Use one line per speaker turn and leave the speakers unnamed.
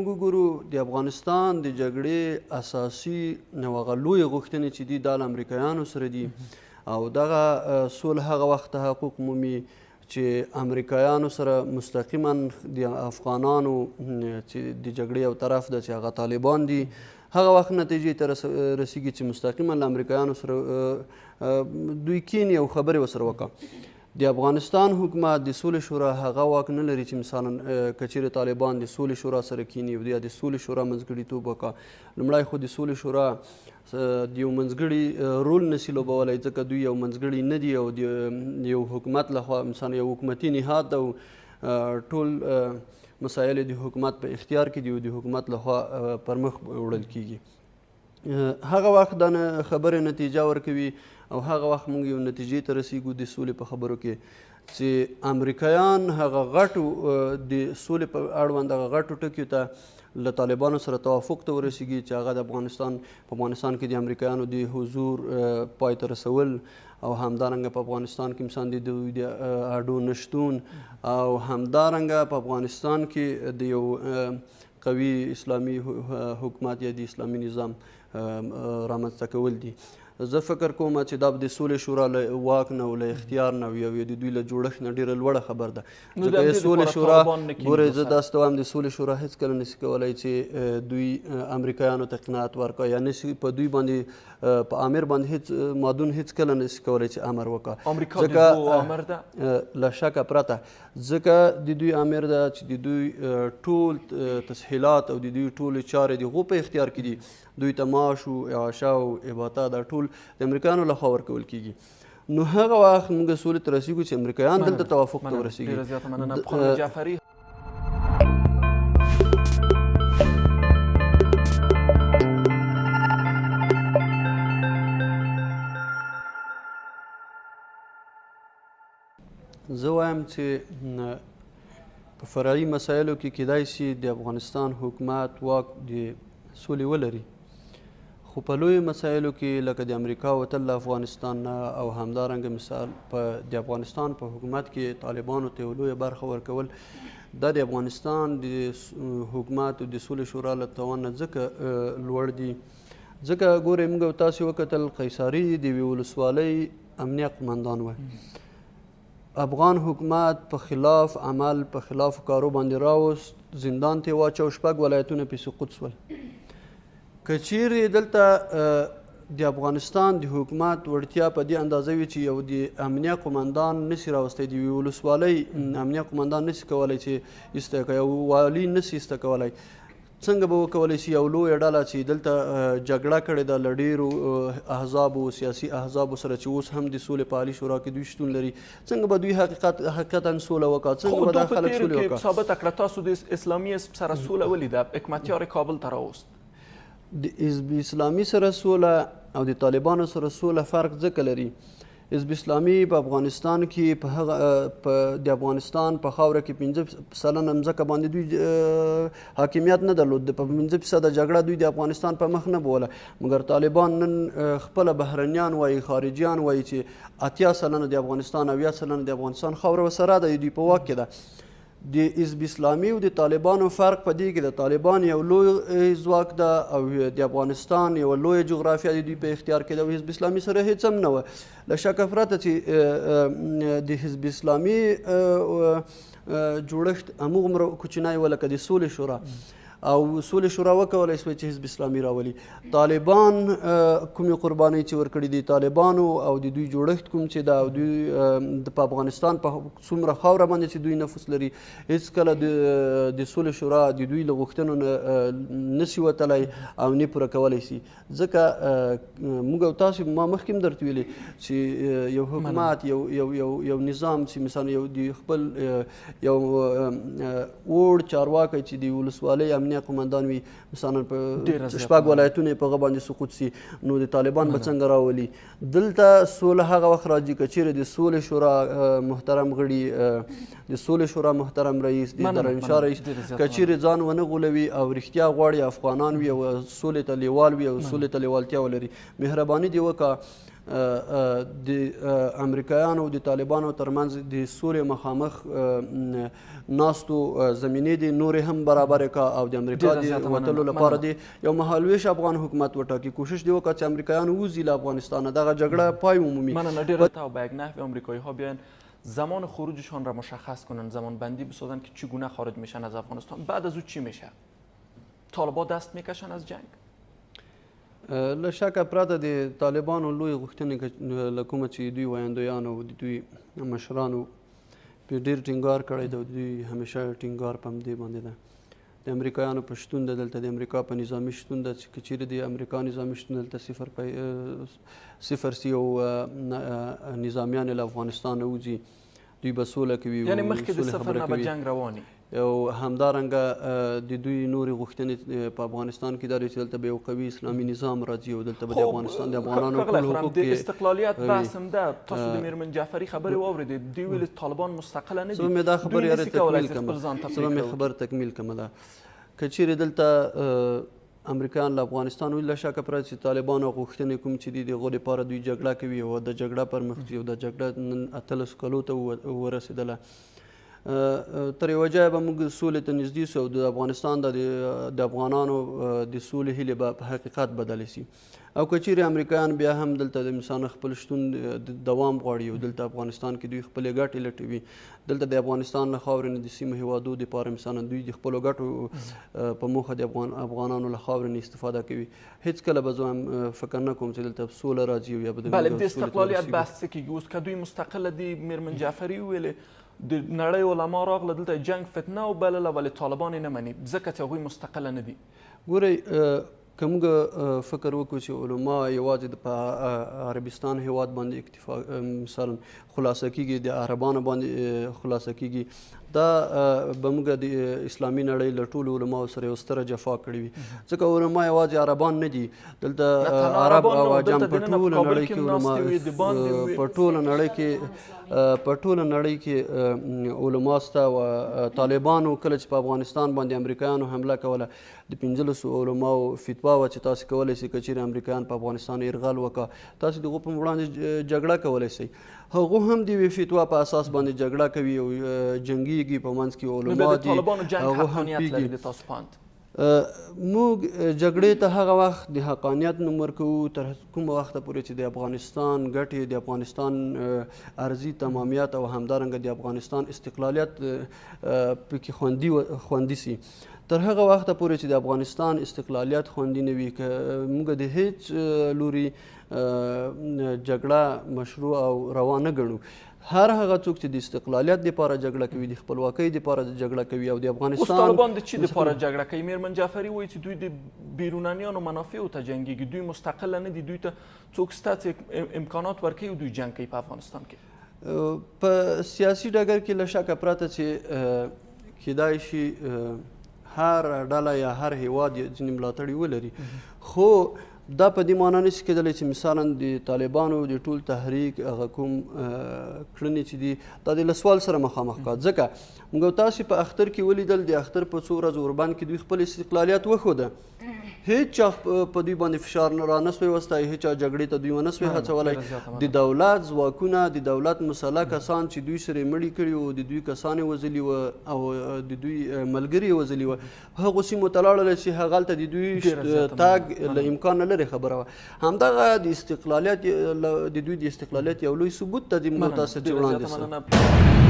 موږ وګورو د افغانستان د جګړې اساسي هغه لویې غوښتنې چې دي دا له امریکایانو سره دي او دغه سوله هغه وخت تحقق مومي چې امریکایانو سره مستقیما د افغانانو چې د جګړې یو طرف ده چې هغه طالبان دي هغه وخت نتیجې ته رسیږي چې مستقیما له امریکایانو سره دوی کیني او خبرې ورسره وکړه د افغانستان حکومت د سولې شورا هغه واک نه لري چې مثلا که چیرې طالبان د سولې شورا سره کیني یا د سولې شورا منځګړیتوب وکړه لومړی خو د سولې شورا د یو منځګړي رول نشي لوبولی ځکه دوی یو منځګړي نه دي او د یو حکومت لخوا مثلا یو حکومتي نهاد ده او ټول مسایل د حکومت په اختیار کې دي او د حکومت لخوا پر مخ وړل کیږي هغه وخت دا خبرې نتیجه ورکوي او هغه وخت موږ یو نتیجې ته رسیږو د سولې په خبرو کې چې امریکایان هغه غټو د سولې په اړوند هغه غټو ټکیو ته له طالبانو سره توافق ته ورسیږي چې هغه د افغانستان کې د امریکایانو د حضور پای ته رسول او همدارنګه په افغانستان کې مثلا د دوی د اډو نشتون او همدارنګه په افغانستان کې د یو قوي اسلامي حکومت یا د اسلامي نظام رامنځته کول دي زه فکر کوم چې دا د سولې شورا له واک نه او له اختیار نه او د دوی له جوړښت نه ډېره لوړه خبر ده ځکه د سولې شورا ګورئ زه داسې وایم د سولې شورا هېڅکله نشي کولی چې دوی امریکایانو ته قناعت ورکړي یا نشي په دوی باندې په امیر باندې هېڅ مادون هېڅکله نشي کولی چې امر وکړي ځکه له شکه پرته ځکه د دوی امیر ده چې د دوی ټول تسهیلات او د دوی ټولې چارې د هغو په اختیار کې دي دوی ته معاش او اعاشا او اباطه دا ټول د امریکایانو لخوا ورکول کیږي نو هغه وخت موږ سولې ته رسیږو چې امریکایان دلته توافق ته ورسیږي
ډېره زیاته مننه پخوانی جعفري
زه وایم چې په فرعي مسایلو کې کیدای شي د افغانستان حکومت واک د سولې ولري خو په لویو مسایلو کې لکه د امریکا وتل له افغانستان نه او همدارنګه مثال په د افغانستان په حکومت کې طالبانو ته یو لویه برخه ورکول دا د افغانستان د حکومت او د سولې شورا له توان نه ځکه لوړ دي ځکه ګورئ موږ تاسې وکتل قیصاري د یوې ولسوالۍ امنیه قمندان وی افغان حکومت په خلاف عمل په خلاف کارو باندې راوست زندان ته واچو شپږ ولایتونه پې سقوط سول که چیرې دلته د افغانستان د حکومت وړتیا په دې اندازه وي چې یو د امنیه قمندان نشي راوستی د یوې ولسوالۍ امنیه قمندان نشي کولی چې ایسته کړي یو والي نشي ایسته کولی څنګه به وکولی شي یو لویه ډله چې دلته جګړه کړې ده له ډېرو احزابو سیاسي احزابو سره چې اوس هم د سولې په عالي شورا کې دوی شتون لري څنګه به دوی حقیقتا سوله وکړه څنګه به دا خلک سولې وکړه
ثابته کړه تاسو د اسلامي حزب سره سوله ولیده حکمتیار کابل ته راوست
د حزب اسلامي سره سوله او د طالبانو سره سوله فرق ځکه لري حزب اسلامي په افغانستان کې په هغه د افغانستان په خاوره کې 5% مځکه باندې دوی حاکمیت نه درلود په 5% جګړه دوی د افغانستان په مخ نه بوله مګر طالبان نن خپله بهرنیان وایي خارجیان وایي چې 80% د افغانستان او 90% د افغانستان خاوره ورسره ده دوی په واک کې ده د حزب اسلامي او د طالبانو فرق په دې کې د طالبان یو لوی ځواک ده او د افغانستان یو لوی جغرافیه د دوی په اختیار کې ده او حزب اسلامي سره هیڅ هم نه وه له شکه پرته چې د حزب اسلامي جوړښت هموغومره کوچنی وه لکه د سولې شورا او سولې شورا وکولی شوه چې حزب اسلامي راولي طالبان کومې قربانۍ چې ورکړي دي طالبانو او د دوی جوړښت کوم چې ده او دوی په افغانستان په څومره خاوره باندې چې دوی نفوذ لري هېڅکله د سولې شورا د دوی له غوښتنو نه نشي وتلی او نه پوره کولی شي ځکه موږ او تاسو ما مخکې هم درته ویلې چې یو حکومت یو نظام چې مثلا یو د خپل یو وړ چارواکی چې د ولسوالۍ امنیه قمندان وي مثلا په شپږ ولایتونه په هغه باندې سقوط سي نو د طالبان به څنګه راولي دلته سوله هغه وخت راځي که چیرې د سولې شورا محترم غړي د سولې شورا محترم رئیس د درنشاه رئیس که چیرې ځان ونه غولوي او رښتیا غواړي افغانان وي او سولې ته لیوال وي او سولې ته لیوالتیا ولري مهرباني دې وکړه د امریکایانو د طالبانو ترمنځ د سولې مخامخ ناستو زمینې دي نورې هم برابرې کا او د امریکا د وتلو لپاره دی یو مهالویش افغان حکومت وټاکي کوشش دی وکړه چې امریکایان ووځي له افغانستانه دغه جګړه پای ومومي.
مننه ډیره تا و به یک نحو امریکایی ها بیاین زمان خروجشان را مشخص کنن، زمان بندی بسازن که چگونه خارج میشن از افغانستان. بعد از او چی میشه؟ طالبان دست میکشن از جنگ؟
له شکه پرته د طالبانو لوی غوښتنې له کومه چې دوی ویاندویان او د دوی مشرانو پې ډېر ټینګار کړی دی او دوی همیشه ټینګار په همدې باندې ده. د امریکایانو په شتون ده دلته د امریکا په نظامي شتون ده چې که چیرې د امریکا نظامي شتون دلته صفر سي او نظامیان له افغانستان نه وځي دوی به سوله کوي
یعنی مخکې د صفر نه به جنگ رواني
او همدارنګه د دوی نورې غوښتنې په افغانستان کې دا دی چې دلته به یو قوي اسلامي نظام راځي او دلته به د افغانستان د افغانانو ټول حقوق
د استقلالیت بحث هم ده. تاسو د میرمن جعفري خبرې واورېدې، دوی ویل طالبان مستقله نه دي.
زه به مې دا خبرې تکمیل کړم. که چیرې دلته امریکایان له افغانستان له شکه پرته چې طالبانو غوښتنې کوم چې دي د هغو لپاره دوی جګړه کوي او د جګړه پر مخ ځي او د جګړه نن 18 کلو ته ورسېدله. تر یوه ځایه به موږ سولې ته نږدې سو او د افغانستان د افغانانو د سولې هیلې به په حقیقت بدلې سي. او که چیرې امریکایان بیا هم دلته د انسان خپل شتون دوام غواړي او دلته افغانستان کې دوی خپلې ګټې لټوي، دلته د افغانستان له خاورې نه د سیمو هیوادو دپاره مثلا دوی د خپلو ګټو په موخه د افغانانو له خاورې نه استفاده کوي. هېڅکله به زه هم فکر نه کوم چې دلته سوله راځي او یا به
بله د استقلالیت بحث څه کېږي اوس که دوی مستقله دي. میرمن جعفري وویلې د نړۍ علما راغله دلته جنگ فتنه وبلله ولې طالبان یې نه مني ځکه چې هغوی مستقله نه دي.
ګورئ که موږ فکر وکړو چې علما یوازې په عربستان هیواد باندې اکتفا مثلا خلاصه کیږي، د عربانو باندې خلاصه کیږي، دا به موږ د اسلامي نړۍ له ټولو علماو سره یو ستره جفا کړې وي ځکه علما یوازې عربان نه دي، دلته عرب او عجم په ټوله نړۍ کې علما په ټوله نړۍ کې علما شته. او طالبانو کله چې په افغانستان باندې امریکایانو حمله کوله د 15 علماو فتوا وه چې تاسې کولی شئ که چیرې امریکایان په افغانستان یرغل وکړه تاسې د هغو په وړاندې جګړه کولی شئ. هغو هم د یوې فتوا په اساس باندې جګړه کوي او جنګیږي په منځ کې علما دي. هغو هم پیږي. موږ جګړې ته هغه وخت د حقانیت نوم ورکوو تر کومه وخته پورې چې د افغانستان ګټې، د افغانستان ارضي تمامیت او همدارنګه د افغانستان استقلالیت پکې خوندي سي. تر هغه وخته پورې چې د افغانستان استقلالیت خوندي نه وي که موږ د هیڅ لوري جګړه مشروع او روا نه ګڼو. هر هغه څوک چې د استقلالیت دپاره جګړه کوي، د خپلواکۍ دپاره جګړه کوي او د افغانستان
اوس طالبان د چی دپاره جګړه کوي؟ میرمن جعفري وایي چې دوی د بیرونیانو منافعو ته جنګیږي، دوی مستقله نه دي، دوی ته څوک شته چې امکانات ورکوي او دوی جنګ کوي په افغانستان کې.
په سیاسي ډګر کې له شکه پرته چې کیدای شي هر ډله یا هر هیواد ځینې ملاتړي ولري، خو دا په دې معنا نشي کېدلی چې مثلا د طالبانو د ټول تحریک هغه کوم کړنې چې دي دا د له سوال سره مخامخ کا. ځکه موږ تاسې په اختر کې ولیدل د اختر په څو ورځو اوربند کې دوی خپل استقلالیت وښوده، هیڅ چا په دوی باندې فشار را نه سوی وستی، هیڅ چا جګړې ته دوی ونه سوی هڅولی. د دولت ځواکونه، د دولت مسلح کسان چې دوی سره یې مړي کړي وو، د دوی کسان یې وژلي وه او د دوی ملګري یې وژلي وه، هغو سیمو ته لاړله چې هغلته د دوی تګ له امکان نه لرې خبره وه. همدغه د استقلالیت د دوی د استقلالیت یو لوی ثبوت ته د موږ تاسو ته وړاندې